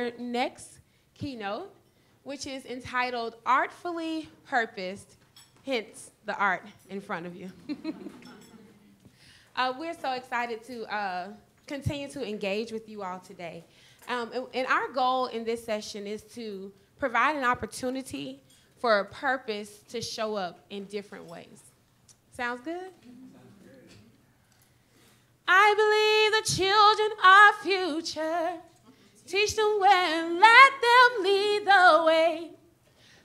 our next keynote, which is entitled Artfully Purposed, hence the art in front of you. We're so excited to continue to engage with you all today. And our goal in this session is to provide an opportunity for a purpose to show up in different ways. Sounds good? I believe the children are future. Teach them well, let them lead the way.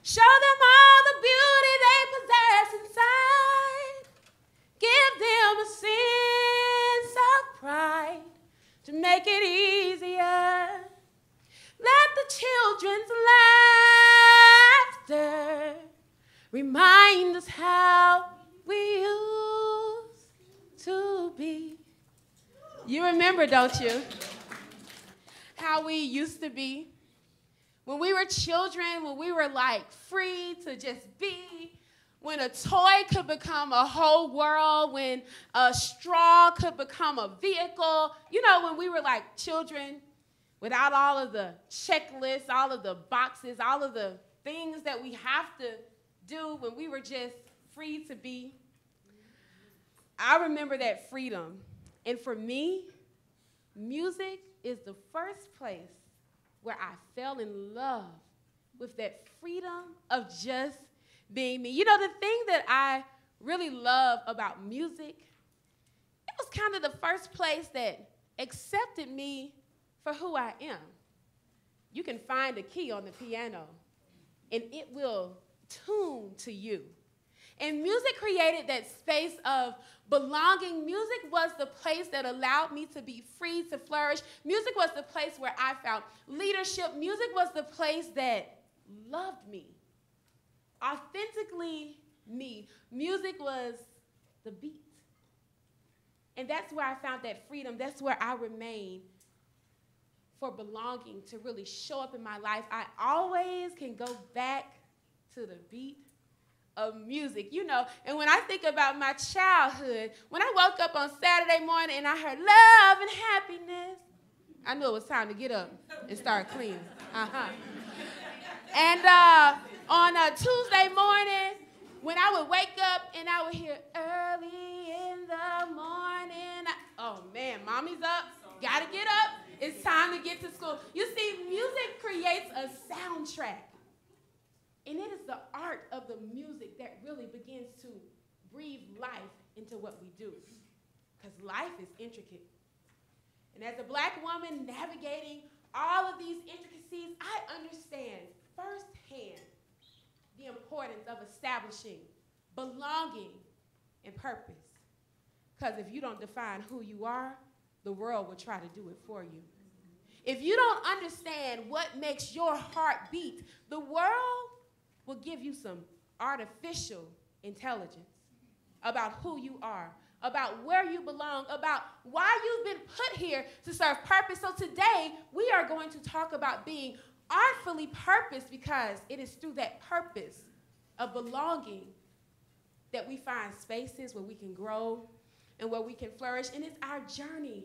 Show them all the beauty they possess inside. Give them a sense of pride to make it easier. Let the children's laughter remind us how we used to be. You remember, don't you? How we used to be. When we were children, when we were like free to just be. When a toy could become a whole world. When a straw could become a vehicle. You know, when we were like children without all of the checklists, all of the boxes, all of the things that we have to do when we were just free to be. I remember that freedom. And for me, music is the first place where I fell in love with that freedom of just being me. You know, the thing that I really love about music, it was kind of the first place that accepted me for who I am. You can find a key on the piano, and it will tune to you. And music created that space of belonging. Music was the place that allowed me to be free to flourish. Music was the place where I found leadership. Music was the place that loved me, authentically me. Music was the beat. And that's where I found that freedom. That's where I remain for belonging to really show up in my life. I always can go back to the beat of music, you know. And when I think about my childhood, when I woke up on Saturday morning and I heard love and happiness, I knew it was time to get up and start cleaning. And on a Tuesday morning, when I would wake up and I would hear early in the morning, oh man, mommy's up, gotta get up, it's time to get to school. You see, music creates a soundtrack. And it is the art of the music that really begins to breathe life into what we do. Because life is intricate. And as a black woman navigating all of these intricacies, I understand firsthand the importance of establishing belonging and purpose. Because if you don't define who you are, the world will try to do it for you. If you don't understand what makes your heart beat, the world will give you some artificial intelligence about who you are, about where you belong, about why you've been put here to serve purpose. So today, we are going to talk about being artfully purposed, because it is through that purpose of belonging that we find spaces where we can grow and where we can flourish. And it's our journey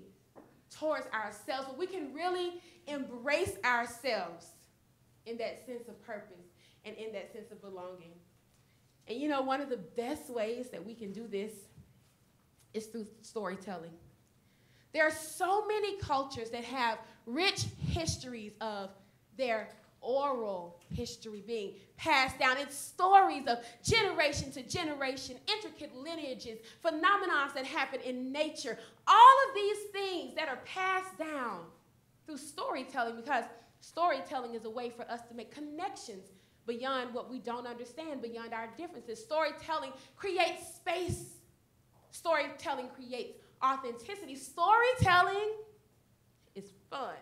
towards ourselves, where we can really embrace ourselves in that sense of purpose and in that sense of belonging. And you know, one of the best ways that we can do this is through storytelling. There are so many cultures that have rich histories of their oral history being passed down. It's stories of generation to generation, intricate lineages, phenomena that happen in nature. All of these things that are passed down through storytelling, because storytelling is a way for us to make connections beyond what we don't understand, beyond our differences. Storytelling creates space. Storytelling creates authenticity. Storytelling is fun.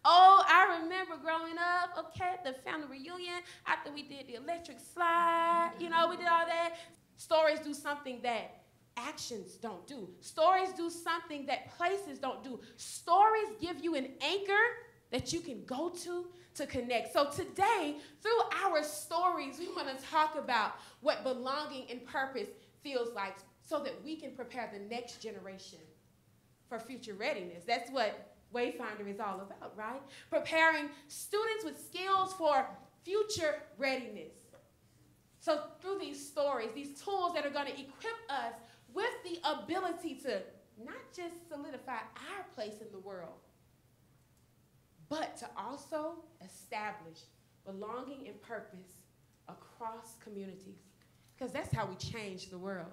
Oh, I remember growing up, okay, at the family reunion, after we did the electric slide, you know, we did all that. Stories do something that actions don't do. Stories do something that places don't do. Stories give you an anchor that you can go to connect. So today, through our stories, we want to talk about what belonging and purpose feels like so that we can prepare the next generation for future readiness. That's what Wayfinder is all about, right? Preparing students with skills for future readiness. So through these stories, these tools that are going to equip us with the ability to not just solidify our place in the world, but to also establish belonging and purpose across communities. Because that's how we change the world.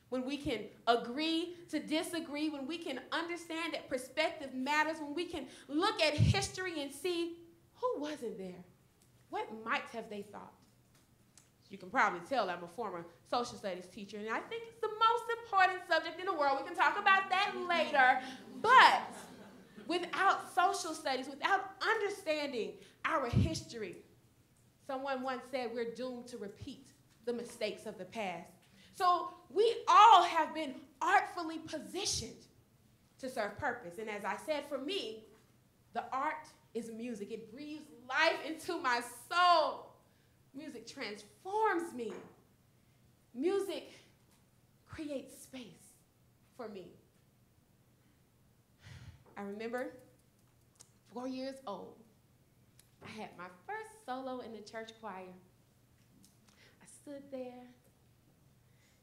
When we can agree to disagree, when we can understand that perspective matters, when we can look at history and see who wasn't there, what might have they thought. You can probably tell I'm a former social studies teacher, and I think it's the most important subject in the world. We can talk about that later. But without social studies, without understanding our history, someone once said we're doomed to repeat the mistakes of the past. So we all have been artfully positioned to serve purpose. And as I said, for me, the art is music. It breathes life into my soul. Music transforms me. Music creates space for me. I remember 4 years old, I had my first solo in the church choir. I stood there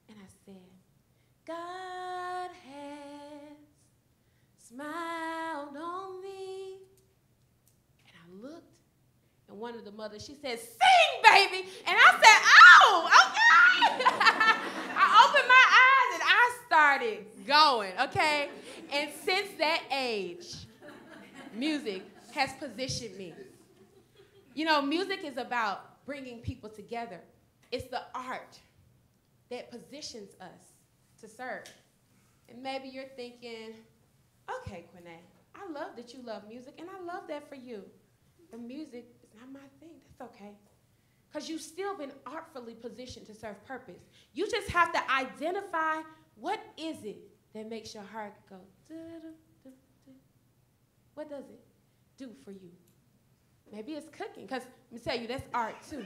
and I said, God has smiled on me. And I looked, and one of the mothers, she said, sing, baby. And I said, oh, okay. I opened my eyes and I started going, okay? And since that age, music has positioned me. You know, music is about bringing people together. It's the art that positions us to serve. And maybe you're thinking, okay, Quinae, I love that you love music, and I love that for you. But music is not my thing. That's okay. Because you've still been artfully positioned to serve purpose. You just have to identify what is it that makes your heart go, do-do-do-do-do. What does it do for you? Maybe it's cooking, because let me tell you, that's art too.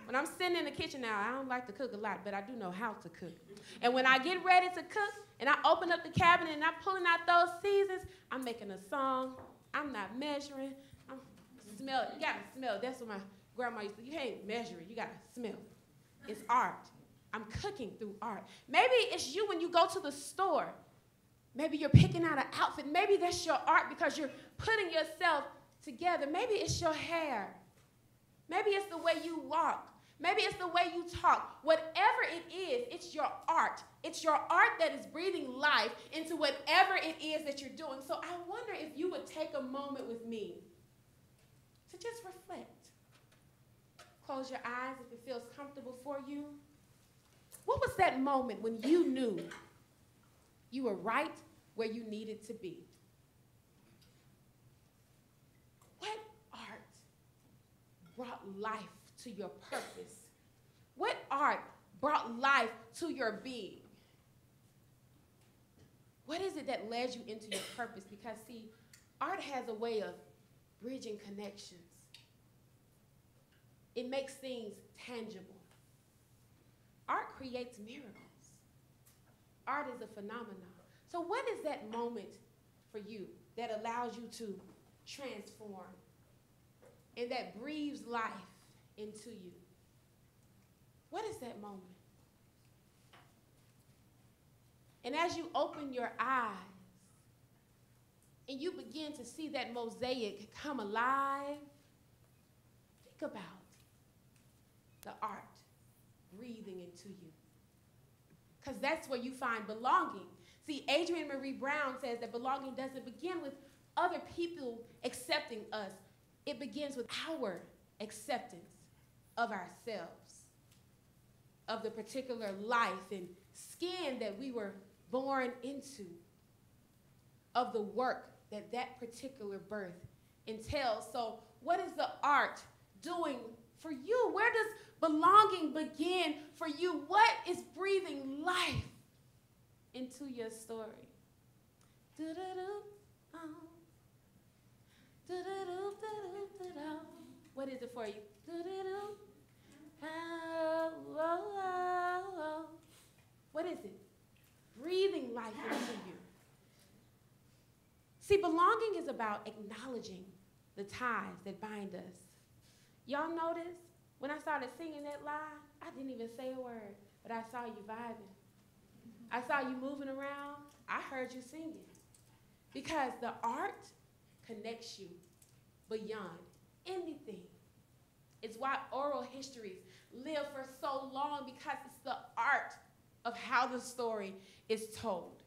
When I'm sitting in the kitchen now, I don't like to cook a lot, but I do know how to cook. And when I get ready to cook, and I open up the cabinet and I'm pulling out those seasons, I'm making a song. I'm not measuring. I'm smelling. You gotta smell. That's what my grandma used to say. You can't measure it. You gotta smell. It's art. I'm cooking through art. Maybe it's you when you go to the store. Maybe you're picking out an outfit. Maybe that's your art because you're putting yourself together. Maybe it's your hair. Maybe it's the way you walk. Maybe it's the way you talk. Whatever it is, it's your art. It's your art that is breathing life into whatever it is that you're doing. So I wonder if you would take a moment with me to just reflect. Close your eyes if it feels comfortable for you. What was that moment when you knew you were right where you needed to be? What art brought life to your purpose? What art brought life to your being? What is it that led you into your purpose? Because, see, art has a way of bridging connections. It makes things tangible. Art creates miracles. Art is a phenomenon. So what is that moment for you that allows you to transform and that breathes life into you? What is that moment? And as you open your eyes and you begin to see that mosaic come alive, think about the art breathing into you. Because that's where you find belonging. See, Adrienne Marie Brown says that belonging doesn't begin with other people accepting us. It begins with our acceptance of ourselves, of the particular life and skin that we were born into, of the work that that particular birth entails. So what is the art doing for you? Where does belonging begin for you? What is breathing life into your story? What is it for you? What is it? Breathing life into you. See, belonging is about acknowledging the ties that bind us. Y'all notice when I started singing that line, I didn't even say a word, but I saw you vibing. I saw you moving around. I heard you singing. Because the art connects you beyond anything. It's why oral histories live for so long, because it's the art of how the story is told.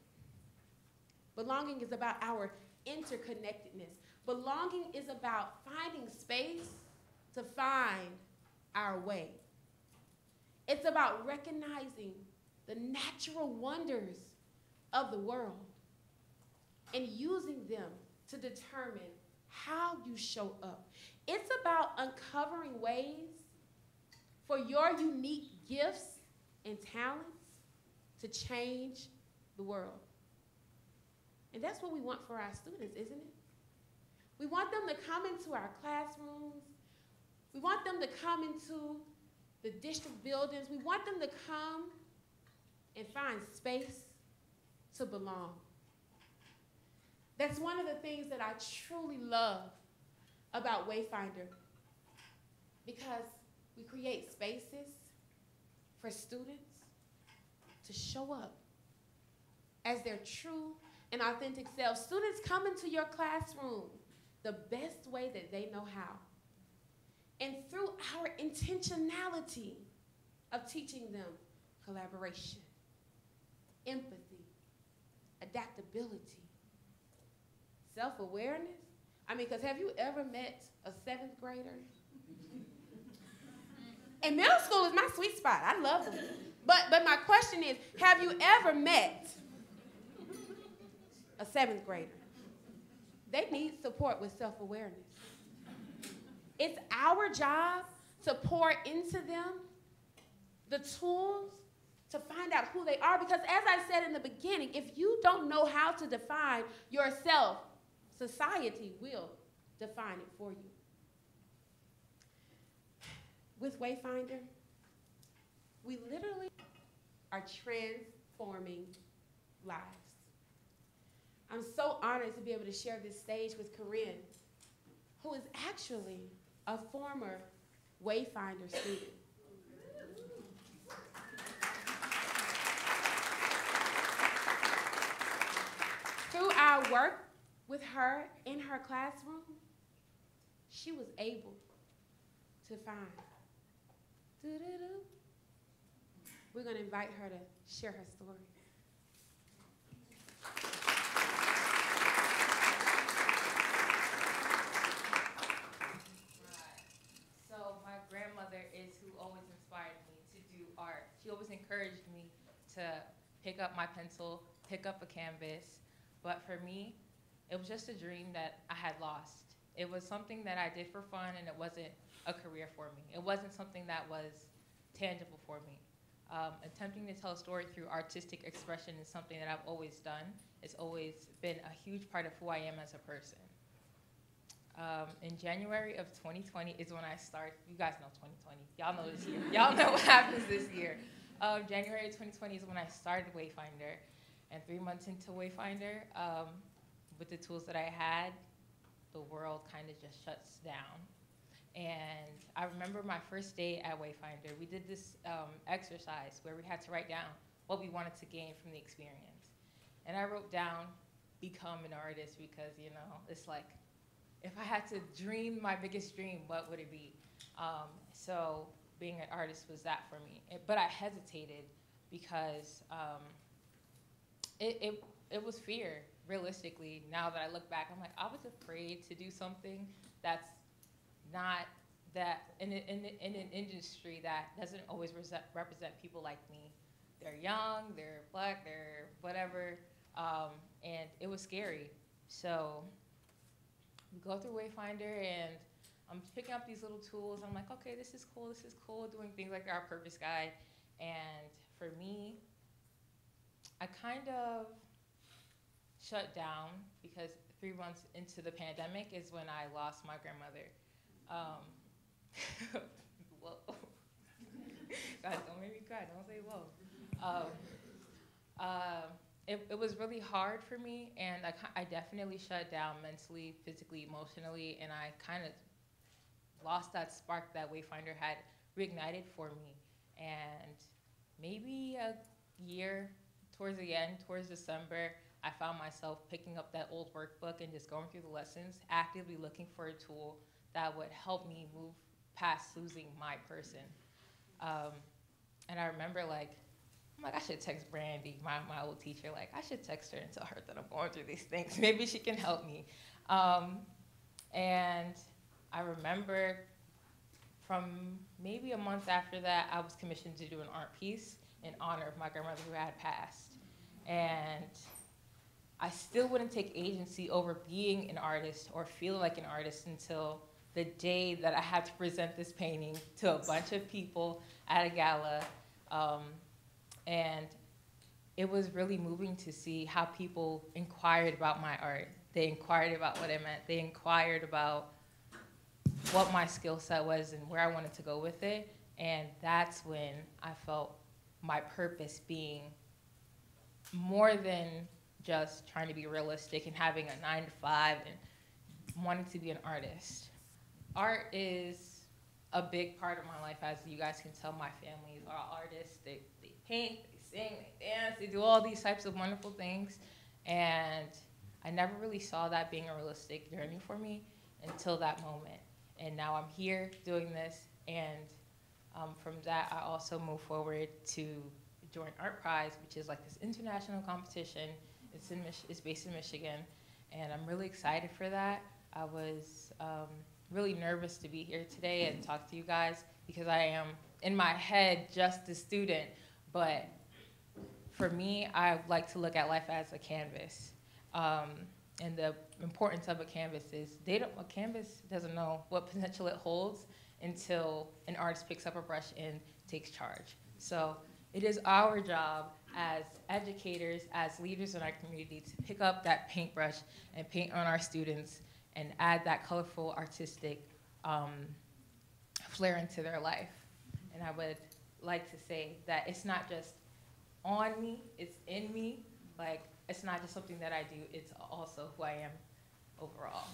Belonging is about our interconnectedness. Belonging is about finding space to find our way. It's about recognizing the natural wonders of the world and using them to determine how you show up. It's about uncovering ways for your unique gifts and talents to change the world. And that's what we want for our students, isn't it? We want them to come into our classrooms. We want them to come into the district buildings. We want them to come and find space to belong. That's one of the things that I truly love about Wayfinder, because we create spaces for students to show up as their true and authentic selves. Students come into your classroom the best way that they know how. And through our intentionality of teaching them collaboration, empathy, adaptability, self-awareness. I mean, because have you ever met a 7th grader? And middle school is my sweet spot. I love them. But my question is, have you ever met a 7th grader? They need support with self-awareness. It's our job to pour into them the tools to find out who they are, because as I said in the beginning, if you don't know how to define yourself, society will define it for you. With Wayfinder, we literally are transforming lives. I'm so honored to be able to share this stage with Corinn, who is actually a former Wayfinder student. Through our work with her in her classroom, she was able to find. We're going to invite her to share her story. So my grandmother is who always inspired me to do art. She always encouraged me to pick up my pencil, pick up a canvas. But for me, it was just a dream that I had lost. It was something that I did for fun, and it wasn't a career for me. It wasn't something that was tangible for me. Attempting to tell a story through artistic expression is something that I've always done. It's always been a huge part of who I am as a person. In January of 2020 is when I started. You guys know 2020. Y'all know this year. Y'all know what happens this year. January 2020 is when I started Wayfinder. And 3 months into Wayfinder, with the tools that I had, the world kind of just shuts down. And I remember my first day at Wayfinder, we did this exercise where we had to write down what we wanted to gain from the experience. And I wrote down, become an artist, because, you know, it's like, if I had to dream my biggest dream, what would it be? So being an artist was that for me. But I hesitated because it was fear, realistically. Now that I look back, I'm like, I was afraid to do something that's not that in an industry that doesn't always represent people like me. They're young, they're black, they're whatever, and it was scary. So we go through Wayfinder, and I'm picking up these little tools. I'm like, okay, this is cool, doing things like our purpose guide. And for me, I kind of shut down because 3 months into the pandemic is when I lost my grandmother. Whoa. God, don't make me cry, don't say whoa. it was really hard for me, and I definitely shut down mentally, physically, emotionally, and I kind of lost that spark that Wayfinder had reignited for me. And maybe a year towards the end, towards December, I found myself picking up that old workbook and just going through the lessons, actively looking for a tool that would help me move past losing my person. And I remember I'm like, I should text Brandy, my old teacher, I should text her and tell her that I'm going through these things. Maybe she can help me. And I remember from maybe a month after that, I was commissioned to do an art piece in honor of my grandmother who had passed. And I still wouldn't take agency over being an artist or feeling like an artist until the day that I had to present this painting to a bunch of people at a gala. And it was really moving to see how people inquired about my art. They inquired about what it meant. They inquired about what my skill set was and where I wanted to go with it. And that's when I felt my purpose being more than just trying to be realistic and having a 9-to-5 and wanting to be an artist. Art is a big part of my life. As you guys can tell, my family are all artists. They paint, they sing, they dance, they do all these types of wonderful things. And I never really saw that being a realistic journey for me until that moment. And now I'm here doing this, and from that I also moved forward to join Art Prize, which is this international competition. It's based in Michigan, and I'm really excited for that. I was really nervous to be here today and talk to you guys because I am, in my head, just a student. But for me, I like to look at life as a canvas. And the importance of a canvas is a canvas doesn't know what potential it holds until an artist picks up a brush and takes charge. So it is our job as educators, as leaders in our community, to pick up that paintbrush and paint on our students and add that colorful, artistic flair into their life. And I would like to say that it's not just on me, it's in me. It's not just something that I do, it's also who I am overall.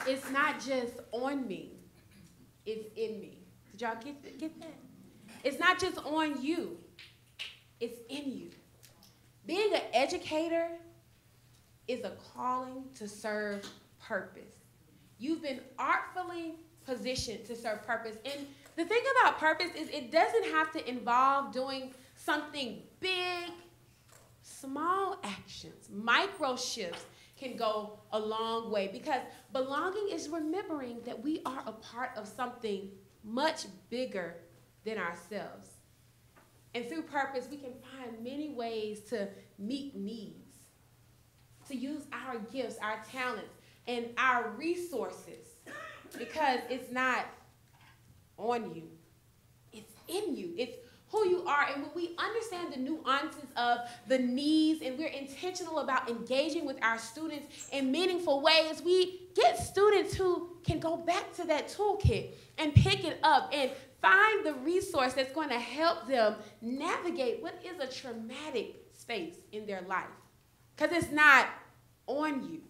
It's not just on me, it's in me. Did y'all get that? It's not just on you, it's in you. Being an educator is a calling to serve purpose. You've been artfully positioned to serve purpose. And the thing about purpose is it doesn't have to involve doing something big. Small actions, micro shifts can go a long way, because belonging is remembering that we are a part of something much bigger than ourselves. And through purpose, we can find many ways to meet needs, to use our gifts, our talents, and our resources, because it's not on you, it's in you, it's who you are. And when we understand the nuances of the needs and we're intentional about engaging with our students in meaningful ways, we get students who can go back to that toolkit and pick it up and find the resource that's going to help them navigate what is a traumatic space in their life, because it's not on you.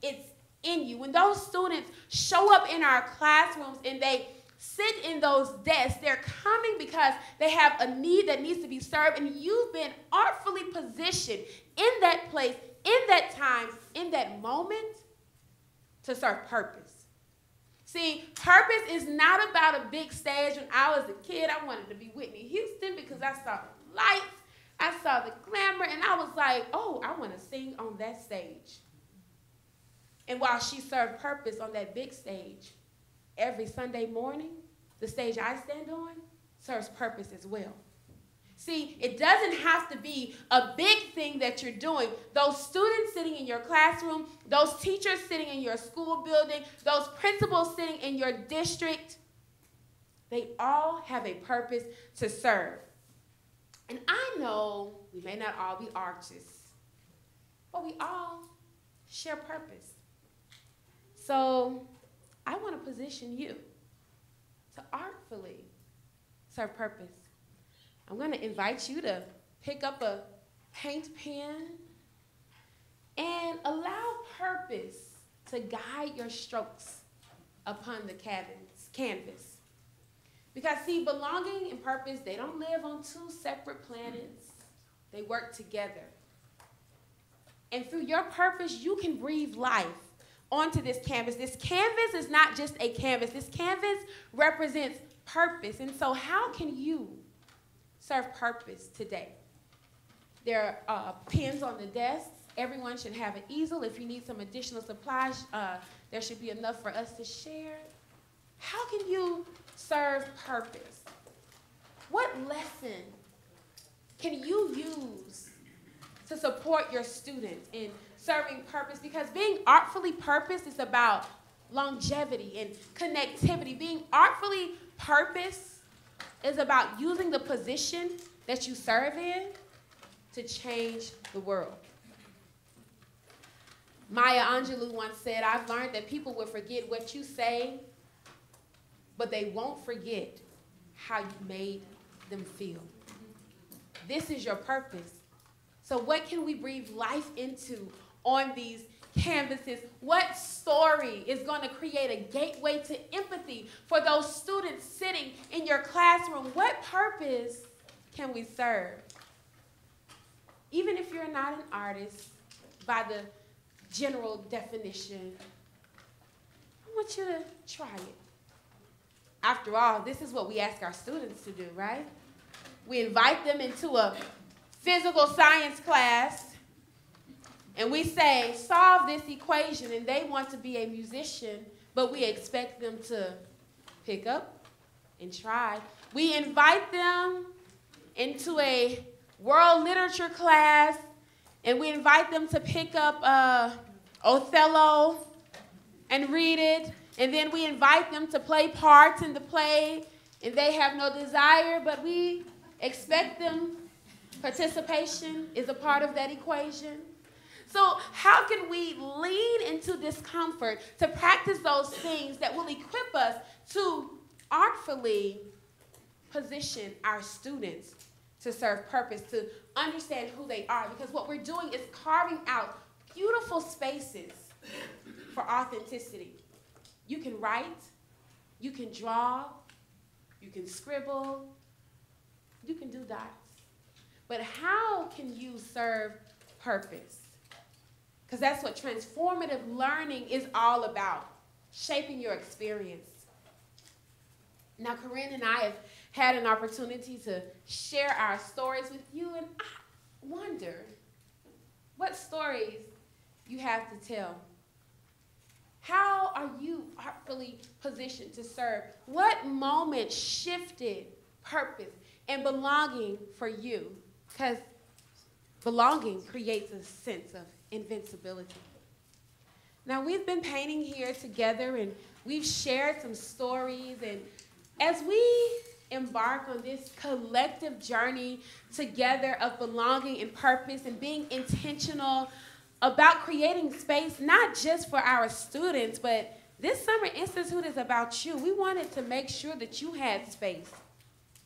It's in you. When those students show up in our classrooms and they sit in those desks, they're coming because they have a need that needs to be served, and you've been artfully positioned in that place, in that time, in that moment to serve purpose. See, purpose is not about a big stage. When I was a kid, I wanted to be Whitney Houston because I saw the lights, I saw the glamour, and I was like, oh, I want to sing on that stage. And while she served purpose on that big stage, every Sunday morning, the stage I stand on serves purpose as well. See, it doesn't have to be a big thing that you're doing. Those students sitting in your classroom, those teachers sitting in your school building, those principals sitting in your district, they all have a purpose to serve. And I know we may not all be artists, but we all share purpose. So I want to position you to artfully serve purpose. I'm going to invite you to pick up a paint pen and allow purpose to guide your strokes upon the canvas. Because see, belonging and purpose, they don't live on two separate planets. They work together. And through your purpose, you can breathe life onto this canvas. This canvas is not just a canvas. This canvas represents purpose. And so how can you serve purpose today? There are pens on the desks. Everyone should have an easel. If you need some additional supplies, there should be enough for us to share. How can you serve purpose? What lesson can you use to support your students in serving purpose? Because being artfully purposed is about longevity and connectivity. Being artfully purposed is about using the position that you serve in to change the world. Maya Angelou once said, I've learned that people will forget what you say, but they won't forget how you made them feel. This is your purpose. So what can we breathe life into on these canvases? What story is going to create a gateway to empathy for those students sitting in your classroom? What purpose can we serve? Even if you're not an artist, by the general definition, I want you to try it. After all, this is what we ask our students to do, right? We invite them into a physical science class, and we say, solve this equation, and they want to be a musician, but we expect them to pick up and try. We invite them into a world literature class, and we invite them to pick up Othello and read it, and then we invite them to play parts in the play, and they have no desire, but we expect them. Participation is a part of that equation. So how can we lean into discomfort to practice those things that will equip us to artfully position our students to serve purpose, to understand who they are? Because what we're doing is carving out beautiful spaces for authenticity. You can write, you can draw, you can scribble, you can do dots. But how can you serve purpose? Because that's what transformative learning is all about, shaping your experience. Now, Corinn and I have had an opportunity to share our stories with you, and I wonder what stories you have to tell. How are you artfully positioned to serve? What moment shifted purpose and belonging for you? Because belonging creates a sense of invincibility. Now, we've been painting here together, and we've shared some stories, and as we embark on this collective journey together of belonging and purpose and being intentional about creating space, not just for our students, but this Summer Institute is about you. We wanted to make sure that you had space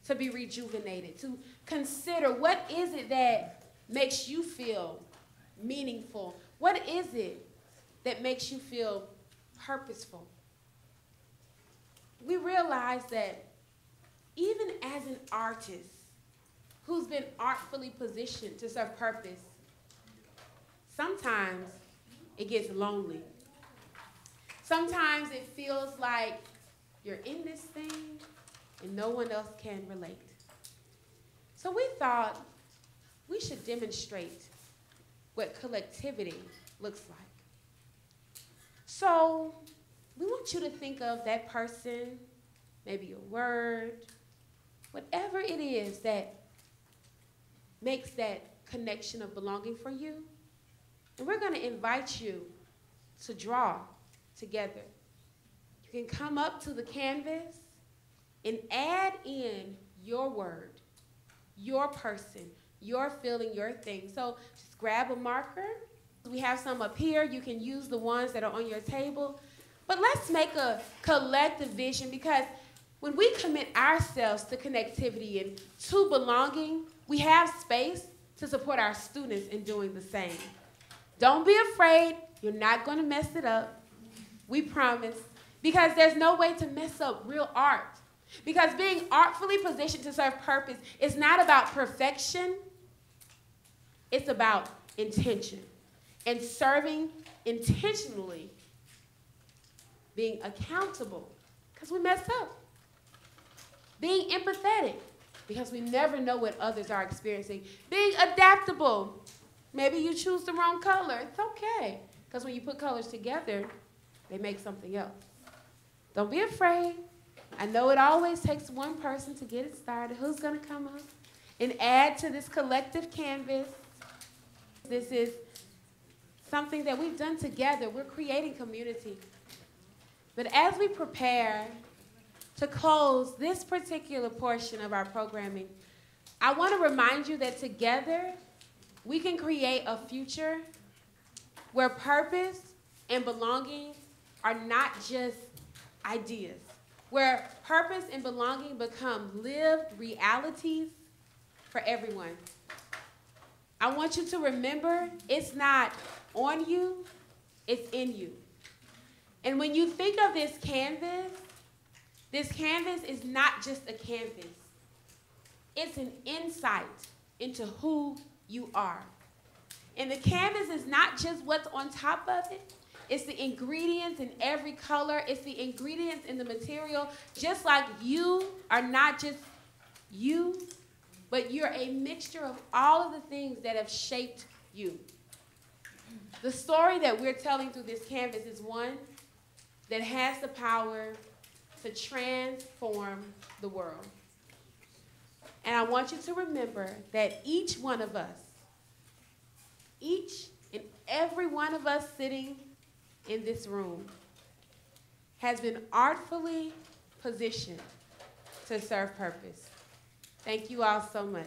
to be rejuvenated, to consider what is it that makes you feel meaningful? What is it that makes you feel purposeful? We realize that even as an artist who's been artfully positioned to serve purpose, sometimes it gets lonely. Sometimes it feels like you're in this thing and no one else can relate. So we thought we should demonstrate what collectivity looks like. So we want you to think of that person, maybe a word, whatever it is that makes that connection of belonging for you. And we're going to invite you to draw together. You can come up to the canvas and add in your word, your person, your feeling, your thing. So just grab a marker. We have some up here. You can use the ones that are on your table. But let's make a collective vision, because when we commit ourselves to connectivity and to belonging, we have space to support our students in doing the same. Don't be afraid. You're not going to mess it up. We promise. Because there's no way to mess up real art. Because being artfully positioned to serve purpose is not about perfection. It's about intention. And serving intentionally, being accountable, because we mess up. Being empathetic, because we never know what others are experiencing. Being adaptable. Maybe you choose the wrong color. It's okay, because when you put colors together, they make something else. Don't be afraid. I know it always takes one person to get it started. Who's going to come up and add to this collective canvas? This is something that we've done together. We're creating community. But as we prepare to close this particular portion of our programming, I want to remind you that together we can create a future where purpose and belonging are not just ideas, where purpose and belonging become lived realities for everyone. I want you to remember it's not on you, it's in you. And when you think of this canvas is not just a canvas. It's an insight into who you are. And the canvas is not just what's on top of it. It's the ingredients in every color. It's the ingredients in the material. Just like you are not just you, but you're a mixture of all of the things that have shaped you. The story that we're telling through this canvas is one that has the power to transform the world. And I want you to remember that each one of us, each and every one of us sitting in this room has been artfully positioned to serve purpose. Thank you all so much.